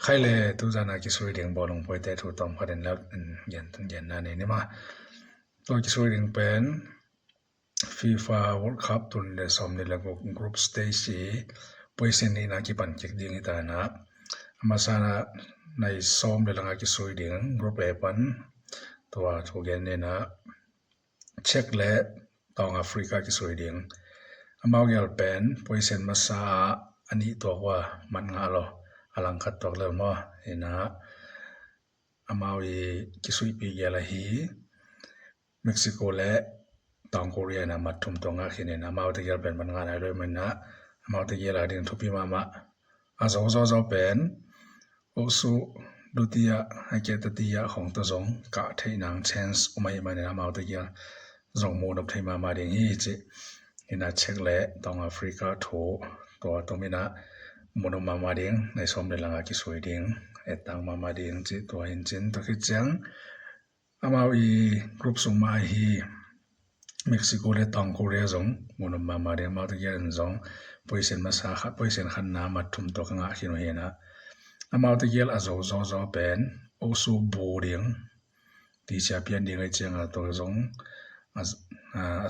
ใครเลยทุกจานากิสวยเดียงบอลลงไปแต่ถูกต้องพอเดินแล้วเย็นนั่นนี่มาตัวกิสวยเดียงเป็น FIFA World Cup ตุนเดซอมนี่แล้วก็ Group Stage ไปเส้นนี้นะกิปันเก็กดิ้งตานะมาซานะในซ้อมเดลังกิสวยเดียง Group A ปันตัวทุกเย็นนี่นะเช็กและตองแอฟริกากิสวยเดียงมาเอาเกลเป็นไปเส้นมาซาอันนี้ตัวว่ามันงาโลอลังคัดตัวเลยมั้งเห็นนะมาเอากิสวยปีเกลฮีเม็กซิโกและตองโคเรียนะมาทุ่มตรงอ่ะขี้เนี่ยนะมาเอาตะเกียบเป็นมันงานอะไรมันนะมาเอาตะเกียบอะไรทุกปีมาอาจจะเป็นโอสุดูที่อ่ะให้เกิดที่อ่ะของตัวสงกะที่นางเชนส์ไม่มาเนี่ยมาเอาตะเกียบสงโมดที่มาเดียงฮีจิเห็นนะเช็กและตองแอฟริกาถูตัวตรงนี้นะโมดมาเดียงในสมเด็จหลังกิสวยเดียงตังมาเดียงจิตัวเห็นจินตัวคิดจังมาเอากรุ๊ปส่งมาฮีเม็กซิโกและตองโคเรียจงโมนมาเดียงมาตะเกียบจงไปเส้นมาสาขาไปเส้นขันน้ำมาทุ่มตัวข้างขี้โนเฮนะมาตะเกียบอาจจะเป็นโอซูบูเดียงที่จะเปลี่ยนเดียงไอ้เจ้าตัวจงอาจ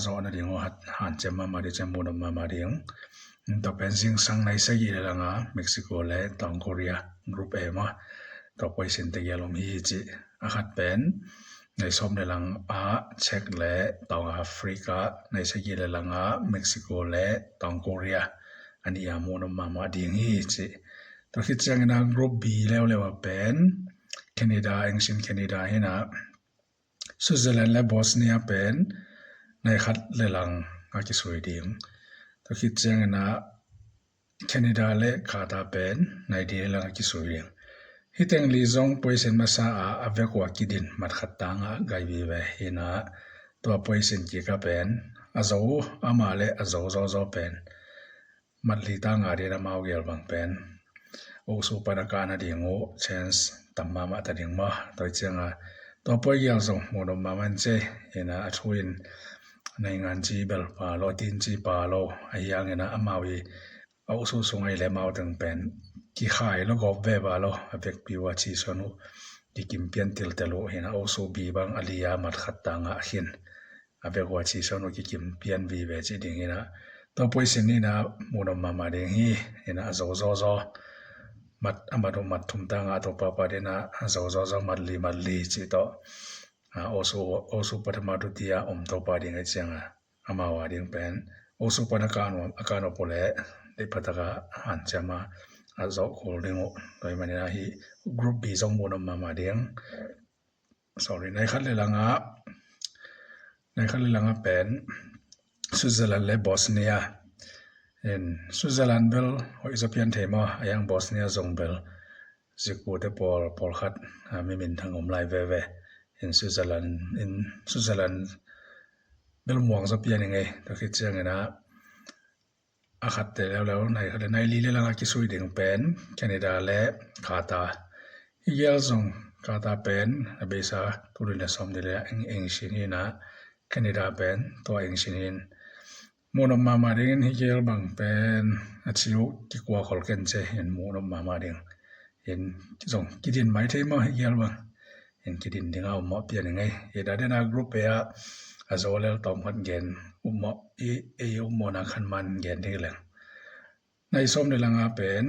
จะนั่นเดียงว่าหันเจ้ามาเดียงโมนมาเดียงตัวเป็นสิ่งสังในสกีเลยล่ะเม็กซิโกและตองโคเรียกรุ๊ปเอมาตัวไปเส้นตะเกียบลงฮีจิอาจเป็นในสมเด็จหลังเช็กและตองแอฟริกาในสกีเลยหลังเม็กซิโกและตองโคเรียอันนี้โมนมาเดียงฮีจิตัวคิดจังนะกรุ๊ปบีแล้วเลยว่าเป็นแคนาดาเองสินแคนาดาเห็นนะสวิตเซอร์แลนด์และบอสเนียเป็นในคัดเลยหลังกิสวยเดียงตัวคิดจังนะแคนาดาและคาตาเป็นในเดียหลังกิสวยเดียงฮิตเองลีซงไปเส้นมาซาอาเวกว่ากิดินมัดขัดตังไกบีเวเห็นนะตัวไปเส้นกี่ก็เป็นอาโซมาเลอาโซเป็นมัดลีตังอาเดียมาเอาเกลบังเป็นโอสุปนักการดีงูเชนส์ตัมมาตัดยังมาตัวเจ้าตัวไปเกลซงโมดมามันเจเห็นนะทวินในงานจีเบลปาโลตินจีปาโลไอ้ยังเห็นนะมาวีโอสุส่งไอ้เลมาเอาถึงเป็นกี่ขายแล้วก็เว็บอะไรเว็บพิวาชีสนุที่กิมเปียนติลเตลูเห็นโอซูบีบางอลียามัดขัดตังอ่ะเห็นเว็บว่าชีสนุที่กิมเปียนวีเวจิดิ่งเห็นตัวไปสิ่งนี้นะมูนมาดิ่งฮีเห็นโซมัดมัดทุ่มตังอ่ะตัวป้าเดนะโซมัดลีจิโตโอซูปัตมาดุติยาตัวป้าดิ่งไอ้เจ้ามาว่าดิ่งเป็นโอซูปันอาการโปเลได้พัฒนาหันจะมาอาจจะโคเรื่องโดยมันนะฮีกรุ๊ปบีจงมูนมาเดียง sorry ในขั้นเลยหลังเป็นสวิตเซอร์แลนด์และบอสเนียเห็นสวิตเซอร์แลนด์เบลว่าอิสเปียนเทมาอย่างบอสเนียจงเบลจิกบูเตปอลขัดไม่มีทางอมไลเวเห็นสวิตเซอร์แลนด์เบลมวงจะเปลี่ยนยังไงตัวคิดเชื่อไงนะอาคัดแต่แล้วในลีเลลังกิสวยเดียงเป็นแคนาดาและคาตาฮิเกลซงคาตาเป็นเบซ่าตุลินสมเดลเองชินีนะแคนาดาเป็นตัวเองชินีโมนมาเดียงฮิเกลบังเป็นชิวกิกว่าขอลเกนเจเห็นโมนมาเดียงเห็นซงกิดินไม่เทมาฮิเกลบังเห็นกิดินเดียงเอาหมอเปลี่ยนยังไงเห็นได้ในกรุ๊ปเออาจจะแล้วตอมขัดเกณฑ์หมอนักขันมันเกณฑ์ที่แหลงในสมเด็จหลังเป็น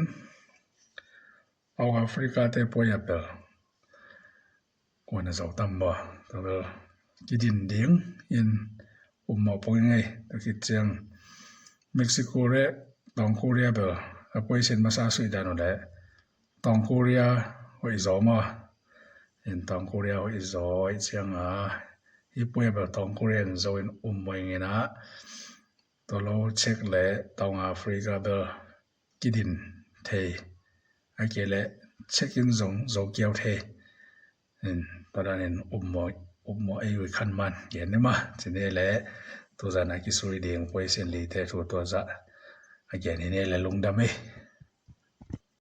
เอาแอฟริกาเตปอยเปลกวนจะตั้มบ่ตัวเปลกิดินเดียงยินหมอปองยังไงตัวคิดจังเม็กซิโกเรตองโคเรียเปลปอยเส้นมาซาสุดดานอเดตองโคเรียว่าอิจอมาเห็นตองโคเรียว่าอิจอจังญี่ปุ่นแบบตองโคเรียนจะเป็นมวยเงี้ยนะตัวเราเช็คเลยตองแอฟริกาเบลกิดินเทไอ้เกลเช็คอินส่งเกี่ยวเทตอนนั้นมวยอายุขันมันเห็นไหมมาทีนี้แหละตัวจะนักกิสวยเดียงไปเส้นลีเทตัวจะไอ้เกลนี่แหละลงดำไหม